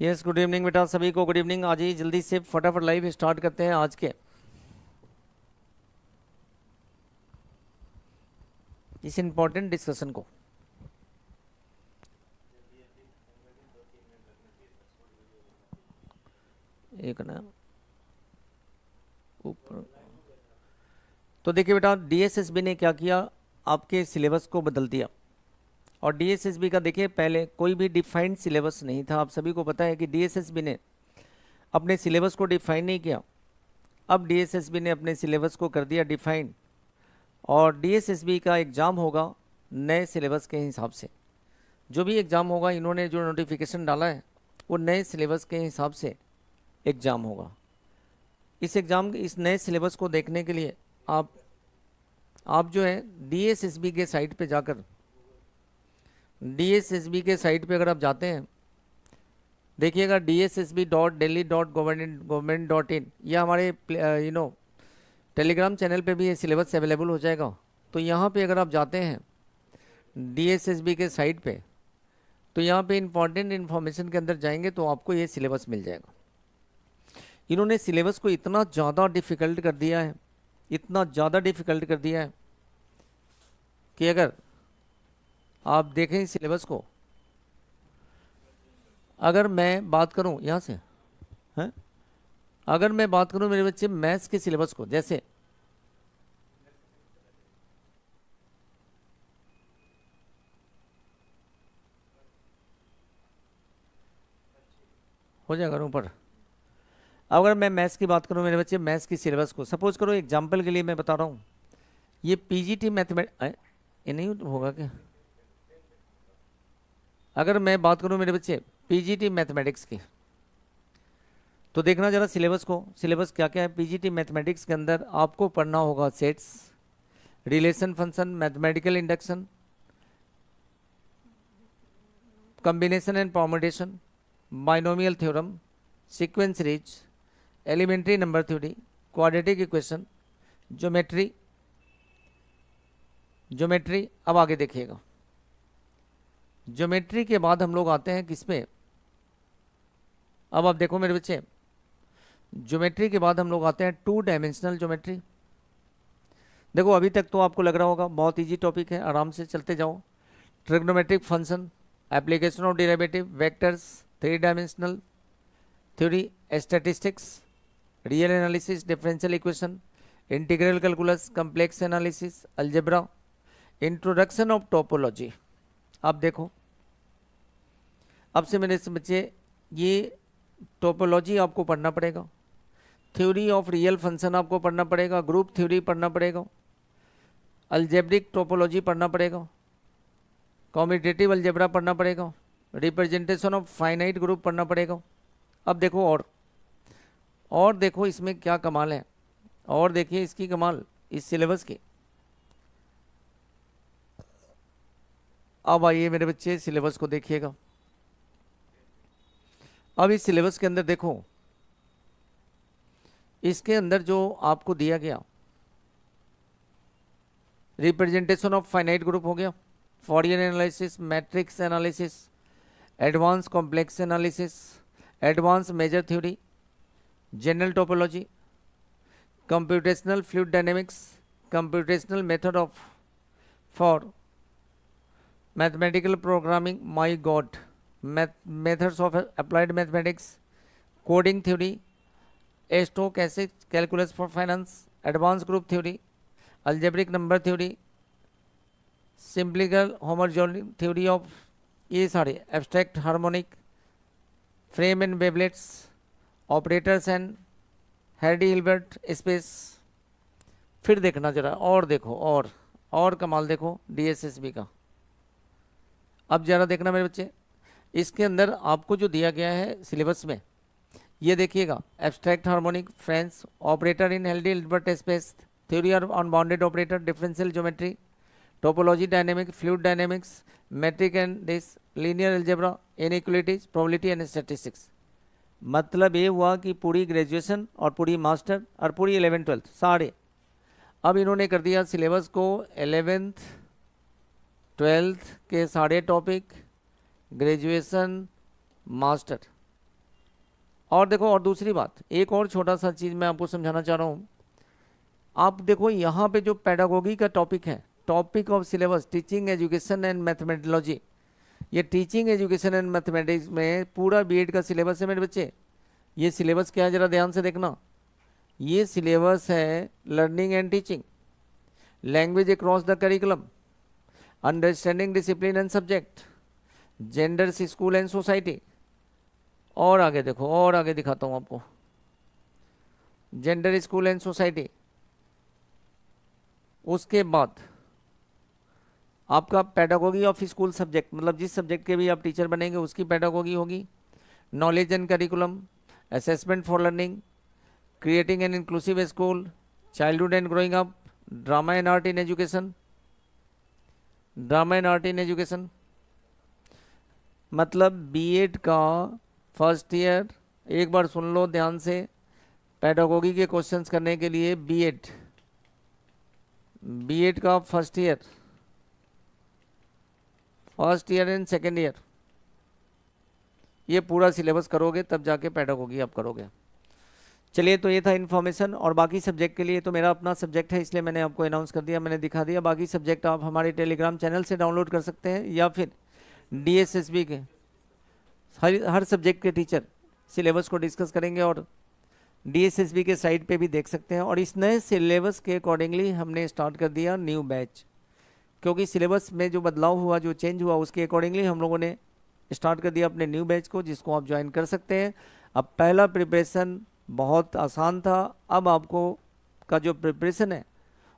Yes, good evening बेटा, सभी को गुड इवनिंग। आज ही जल्दी से फटाफट लाइव स्टार्ट करते हैं आज के इस इम्पोर्टेंट डिस्कशन को। एक ना ऊपर तो देखिए बेटा, डीएसएसबी ने क्या किया, आपके सिलेबस को बदल दिया। और डीएसएसबी का देखिए, पहले कोई भी डिफाइंड सिलेबस नहीं था। आप सभी को पता है कि डीएसएसबी ने अपने सिलेबस को डिफाइन नहीं किया। अब डीएसएसबी ने अपने सिलेबस को कर दिया डिफाइन, और डीएसएसबी का एग्ज़ाम होगा नए सिलेबस के हिसाब से। जो भी एग्ज़ाम होगा, इन्होंने जो नोटिफिकेशन डाला है वो नए सिलेबस के हिसाब से एग्ज़ाम होगा। इस नए सिलेबस को देखने के लिए आप जो है डीएसएसबी के साइट पे जाकर, डीएसएसबी के साइट पे अगर आप जाते हैं, देखिएगा dssb.delhi.government.in, यह हमारे टेलीग्राम चैनल पे भी ये सिलेबस अवेलेबल हो जाएगा। तो यहाँ पे अगर आप जाते हैं डीएसएसबी के साइट पे, तो यहाँ पे इंपॉर्टेंट इन्फॉर्मेशन के अंदर जाएंगे तो आपको ये सिलेबस मिल जाएगा। इन्होंने सिलेबस को इतना ज़्यादा डिफ़िकल्ट कर दिया है, इतना ज़्यादा डिफ़िकल्ट कर दिया है कि अगर आप देखें इस सिलेबस को, अगर मैं बात करूं यहाँ से हैं, अगर मैं बात करूं मेरे बच्चे मैथ्स के सिलेबस को, जैसे हो जाएगा ऊपर। अगर मैं मैथ्स की बात करूं मेरे बच्चे, मैथ्स की सिलेबस को सपोज करो, एग्जाम्पल के लिए मैं बता रहा हूं, ये पीजीटी मैथमेटिक्स, ये नहीं होगा क्या? अगर मैं बात करूं मेरे बच्चे पीजीटी मैथमेटिक्स की, तो देखना जरा सिलेबस को। सिलेबस क्या क्या है पीजीटी मैथमेटिक्स के अंदर? आपको पढ़ना होगा sets, relation function, mathematical induction, combination and permutation, binomial theorem, sequence रीच, elementary number theory, quadratic equation, geometry. अब आगे देखिएगा, ज्योमेट्री के बाद हम लोग आते हैं किस पे? अब आप देखो मेरे बच्चे, ज्योमेट्री के बाद हम लोग आते हैं टू डायमेंशनल ज्योमेट्री। देखो अभी तक तो आपको लग रहा होगा बहुत इजी टॉपिक है, आराम से चलते जाओ। Trigonometric function, application of derivative, vectors, three dimensional theory, statistics, real analysis, differential equation, integral calculus, complex analysis, algebra, introduction of topology. आप देखो, अब से मेरे बच्चे ये टोपोलॉजी आपको पढ़ना पड़ेगा, थ्योरी ऑफ रियल फंक्शन आपको पढ़ना पड़ेगा, ग्रुप थ्योरी पढ़ना पड़ेगा, अलजेब्रिक टोपोलॉजी पढ़ना पड़ेगा, कॉम्यूटेटिव अलजेब्रा पढ़ना पड़ेगा, रिप्रेजेंटेशन ऑफ फाइनाइट ग्रुप पढ़ना पड़ेगा। अब देखो और देखो इसमें क्या कमाल है, और देखिए इसकी कमाल इस सिलेबस की। अब आइए मेरे बच्चे सिलेबस को देखिएगा। अब इस सिलेबस के अंदर देखो, इसके अंदर जो आपको दिया गया, रिप्रेजेंटेशन ऑफ फाइनाइट ग्रुप हो गया, Fourier analysis, matrix analysis, advance complex analysis, advance measure theory, general topology, computational fluid dynamics, computational method of for mathematical programming, my god, methods of applied mathematics, coding theory, stochastic calculus for finance, advance group theory, algebraic number theory, simplicial homogenic theory of, ये सारे abstract harmonic, frame and wavelets, operators and Hardy Hilbert space. फिर देखना जरा, और देखो और कमाल देखो डीएसएसबी का। अब जरा देखना मेरे बच्चे, इसके अंदर आपको जो दिया गया है सिलेबस में, ये देखिएगा, abstract harmonic, French, operator in Hardy Hilbert space, theory of unbounded operator, differential geometry, topology, dynamic, fluid dynamics, metric and this, linear algebra, inequalities, probability and statistics. मतलब ये हुआ कि पूरी ग्रेजुएशन और पूरी मास्टर और पूरी 11th-12th सारे, अब इन्होंने कर दिया सिलेबस को 11th 12th के सारे टॉपिक, ग्रेजुएशन, मास्टर, और देखो, और दूसरी बात, एक और छोटा सा चीज़ मैं आपको समझाना चाह रहा हूँ। आप देखो यहाँ पे जो पेडागोगी का टॉपिक है, topic of syllabus teaching education and mathematology, ये टीचिंग एजुकेशन एंड मैथमेटिक्स में पूरा बीएड का सिलेबस है मेरे बच्चे। ये सिलेबस क्या है, ज़रा ध्यान से देखना। ये सिलेबस है learning and teaching, language across the curriculum, understanding discipline and subject, genders school and society. और आगे देखो, और आगे दिखाता हूँ आपको, जेंडर स्कूल एंड सोसाइटी। उसके बाद आपका पेडागोगी ऑफ स्कूल सब्जेक्ट, मतलब जिस सब्जेक्ट के भी आप टीचर बनेंगे उसकी पेडागोगी होगी, knowledge and curriculum, assessment for learning, creating an inclusive school, childhood and growing up, drama and art in education, drama and art in education. मतलब BEd का फर्स्ट ईयर, एक बार सुन लो ध्यान से, पेडागोगी के क्वेश्चंस करने के लिए बीएड का first year and second year, ये पूरा सिलेबस करोगे तब जाके पेडागोगी आप करोगे। चलिए, तो ये था इन्फॉर्मेशन। और बाकी सब्जेक्ट के लिए तो मेरा अपना सब्जेक्ट है, इसलिए मैंने आपको अनाउंस कर दिया, मैंने दिखा दिया। बाकी सब्जेक्ट आप हमारे टेलीग्राम चैनल से डाउनलोड कर सकते हैं, या फिर डीएसएसबी के हर सब्जेक्ट के टीचर सिलेबस को डिस्कस करेंगे और डीएसएसबी के साइट पे भी देख सकते हैं। और इस नए सिलेबस के अकॉर्डिंगली हमने स्टार्ट कर दिया न्यू बैच, क्योंकि सिलेबस में जो बदलाव हुआ, जो चेंज हुआ, उसके अकॉर्डिंगली हम लोगों ने स्टार्ट कर दिया अपने न्यू बैच को, जिसको आप ज्वाइन कर सकते हैं। अब पहला प्रिपरेशन बहुत आसान था, अब आपको का जो प्रिपरेशन है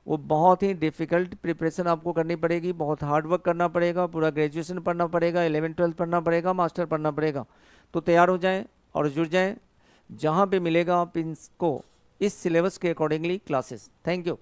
वो बहुत ही डिफ़िकल्ट प्रिपरेशन आपको करनी पड़ेगी, बहुत हार्ड वर्क करना पड़ेगा, पूरा ग्रेजुएशन पढ़ना पड़ेगा, 11th-12th पढ़ना पड़ेगा, मास्टर पढ़ना पड़ेगा। तो तैयार हो जाएं और जुड़ जाएं, जहां पे मिलेगा आप इनको इस सिलेबस के अकॉर्डिंगली क्लासेस। Thank you.